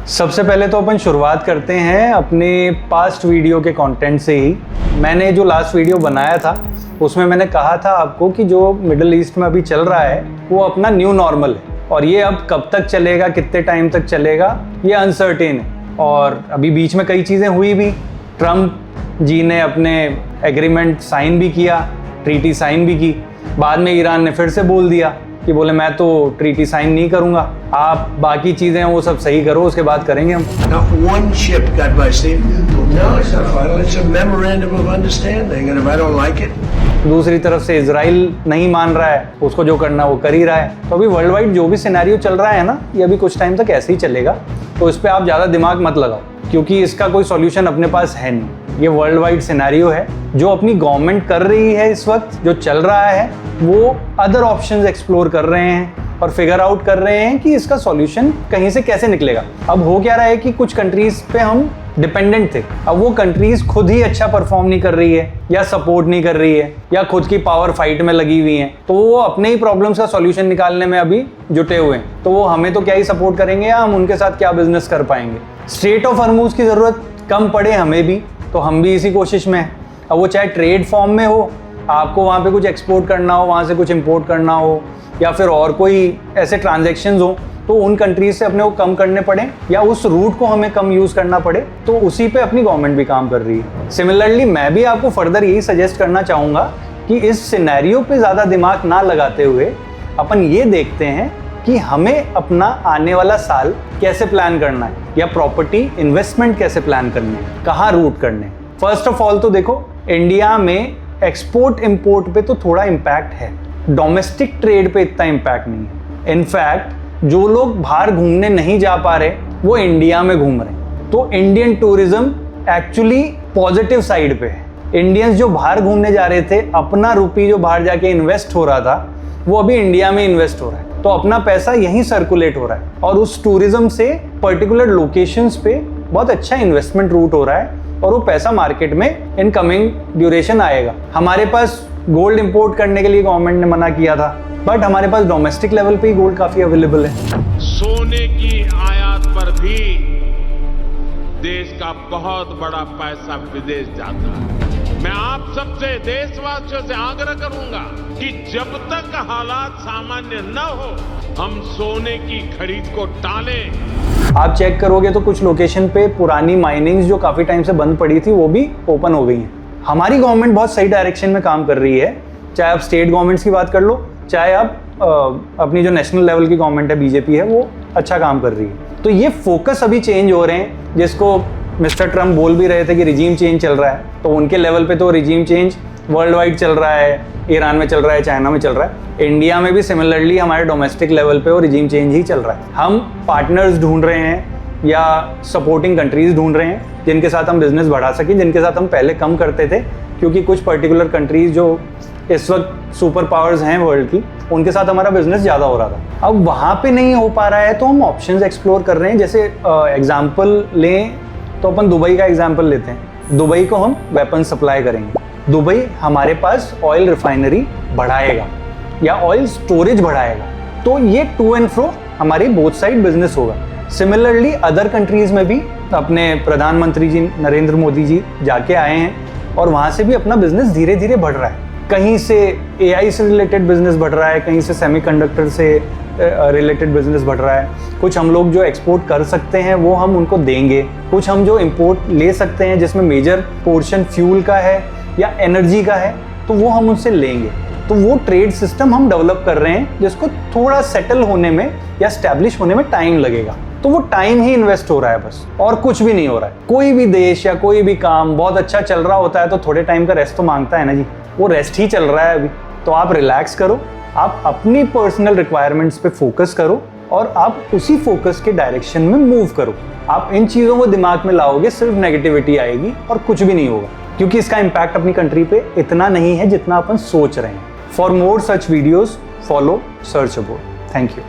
सबसे पहले तो अपन शुरुआत करते हैं अपने पास्ट वीडियो के कंटेंट से ही। मैंने जो लास्ट वीडियो बनाया था उसमें मैंने कहा था आपको कि जो मिडिल ईस्ट में अभी चल रहा है वो अपना न्यू नॉर्मल है, और ये अब कब तक चलेगा, कितने टाइम तक चलेगा, ये अनसर्टेन है। और अभी बीच में कई चीज़ें हुई भी। ट्रम्प जी ने अपने एग्रीमेंट साइन भी किया, ट्रीटी साइन भी की। बाद में ईरान ने फिर से बोल दिया कि बोले मैं तो ट्रीटी साइन नहीं करूंगा, आप बाकी चीजें वो सब सही करो, उसके बाद करेंगे हम। Not one ship got by Steve. No, it's not final. It's a memorandum of understanding, and if I don't like it. दूसरी तरफ से इजराइल नहीं मान रहा है, उसको जो करना वो कर ही रहा है। तो अभी वर्ल्ड वाइड जो भी सिनेरियो चल रहा है ना, ये अभी कुछ टाइम तक ऐसे ही चलेगा। तो इस पर आप ज़्यादा दिमाग मत लगाओ, क्योंकि इसका कोई सॉल्यूशन अपने पास है नहीं। ये वर्ल्ड वाइड सिनेरियो है। जो अपनी गवर्नमेंट कर रही है इस वक्त, जो चल रहा है, वो अदर ऑप्शंस एक्सप्लोर कर रहे हैं और फिगर आउट कर रहे हैं कि इसका सॉल्यूशन कहीं से कैसे निकलेगा। अब हो क्या रहा है कि कुछ कंट्रीज पे हम डिपेंडेंट थे, अब वो कंट्रीज खुद ही अच्छा परफॉर्म नहीं कर रही है, या सपोर्ट नहीं कर रही है, या खुद की पावर फाइट में लगी हुई है, तो वो अपने ही प्रॉब्लम्स का सॉल्यूशन निकालने में अभी जुटे हुए हैं। तो वो हमें तो क्या ही सपोर्ट करेंगे, या हम उनके साथ क्या बिजनेस कर पाएंगे। स्ट्रेट ऑफ हॉर्मुज़ की ज़रूरत कम पड़े हमें भी, तो हम भी इसी कोशिश में हैं। अब वो चाहे ट्रेड फॉर्म में हो, आपको वहाँ पे कुछ एक्सपोर्ट करना हो, वहाँ से कुछ इंपोर्ट करना हो, या फिर और कोई ऐसे ट्रांजैक्शंस हो, तो उन कंट्रीज से अपने को कम करने पड़े, या उस रूट को हमें कम यूज़ करना पड़े, तो उसी पे अपनी गवर्नमेंट भी काम कर रही है। सिमिलरली मैं भी आपको फर्दर यही सजेस्ट करना चाहूँगा कि इस सिनेरियो पे ज़्यादा दिमाग ना लगाते हुए अपन ये देखते हैं कि हमें अपना आने वाला साल कैसे प्लान करना है, या प्रॉपर्टी इन्वेस्टमेंट कैसे प्लान करनी है, कहाँ रूट करने। फर्स्ट ऑफ ऑल तो देखो, इंडिया में एक्सपोर्ट इंपोर्ट पे तो थोड़ा इम्पैक्ट है, डोमेस्टिक ट्रेड पे इतना इम्पैक्ट नहीं है। इनफैक्ट जो लोग बाहर घूमने नहीं जा पा रहे वो इंडिया में घूम रहे हैं, तो Indian tourism actually positive side पे है। इंडियंस जो बाहर घूमने जा रहे थे, अपना रुपी जो बाहर जाके इन्वेस्ट हो रहा था वो अभी इंडिया में इन्वेस्ट हो रहा है, तो अपना पैसा यहीं सर्कुलेट हो रहा है, और उस टूरिज्म से पर्टिकुलर लोकेशंस पे बहुत अच्छा इन्वेस्टमेंट रूट हो रहा है, और वो पैसा मार्केट में इन कमिंग ड्यूरेशन आएगा। हमारे पास गोल्ड इंपोर्ट करने के लिए गवर्नमेंट ने मना किया था, बट हमारे पास डोमेस्टिक लेवल पे ही गोल्ड काफी अवेलेबल है। सोने की आयात पर भी देश का बहुत बड़ा पैसा विदेश जाता है। मैं आप सबसे, देशवासियों से आग्रह करूंगा कि जब तक हालात सामान्य न हो, हम सोने की खरीद को टालें। आप चेक करोगे तो कुछ लोकेशन पे पुरानी माइनिंग्स जो काफी टाइम से बंद पड़ी थी वो भी ओपन हो गई हैं। हमारी गवर्नमेंट बहुत सही डायरेक्शन में काम कर रही है, चाहे आप स्टेट गवर्नमेंट्स की बात कर लो, चाहे आप अपनी जो नेशनल लेवल की गवर्नमेंट है, बीजेपी है, वो अच्छा काम कर रही है। तो ये फोकस अभी चेंज हो रहे हैं, जिसको मिस्टर ट्रम्प बोल भी रहे थे कि रिजीम चेंज चल रहा है, तो उनके लेवल पे तो रिजीम चेंज वर्ल्ड वाइड चल रहा है, ईरान में चल रहा है, चाइना में चल रहा है। इंडिया में भी सिमिलरली हमारे डोमेस्टिक लेवल पे वो रिजीम चेंज ही चल रहा है। हम पार्टनर्स ढूंढ रहे हैं या सपोर्टिंग कंट्रीज ढूंढ रहे हैं जिनके साथ हम बिजनेस बढ़ा सकें, जिनके साथ हम पहले कम करते थे, क्योंकि कुछ पर्टिकुलर कंट्रीज जो इस वक्त सुपर पावर्स हैं वर्ल्ड की, उनके साथ हमारा बिजनेस ज़्यादा हो रहा था। अब वहाँ पे नहीं हो पा रहा है तो हम ऑप्शंस एक्सप्लोर कर रहे हैं। जैसे एग्जांपल लें तो अपन दुबई का एग्जांपल लेते हैं। दुबई को हम वेपन सप्लाई करेंगे। दुबई हमारे पास ऑयल रिफाइनरी बढ़ाएगा या ऑयल स्टोरेज बढ़ाएगा, तो ये टू एंड फ्रो हमारी बोथ साइड बिजनेस होगा। सिमिलरली अदर कंट्रीज में भी अपने प्रधानमंत्री जी नरेंद्र मोदी जी जाके आए हैं, और वहाँ से भी अपना बिजनेस धीरे धीरे बढ़ रहा है। कहीं से AI से रिलेटेड बिजनेस बढ़ रहा है, कहीं से सेमीकंडक्टर से रिलेटेड बिजनेस बढ़ रहा है। कुछ हम लोग जो एक्सपोर्ट कर सकते हैं वो हम उनको देंगे, कुछ हम जो इंपोर्ट ले सकते हैं जिसमें मेजर पोर्शन फ्यूल का है या एनर्जी का है, तो वो हम उनसे लेंगे। तो वो ट्रेड सिस्टम हम डेवलप कर रहे हैं, जिसको थोड़ा सेटल होने में या स्टैब्लिश होने में टाइम लगेगा। तो वो टाइम ही इन्वेस्ट हो रहा है बस, और कुछ भी नहीं हो रहा है। कोई भी देश या कोई भी काम बहुत अच्छा चल रहा होता है तो थोड़े टाइम का रेस्ट तो मांगता है ना जी, वो रेस्ट ही चल रहा है अभी। तो आप रिलैक्स करो, आप अपनी पर्सनल रिक्वायरमेंट्स पे फोकस करो, और आप उसी फोकस के डायरेक्शन में मूव करो। आप इन चीज़ों को दिमाग में लाओगे, सिर्फ नेगेटिविटी आएगी और कुछ भी नहीं होगा, क्योंकि इसका इम्पैक्ट अपनी कंट्री पे इतना नहीं है जितना अपन सोच रहे हैं। For more such videos follow search about. Thank you.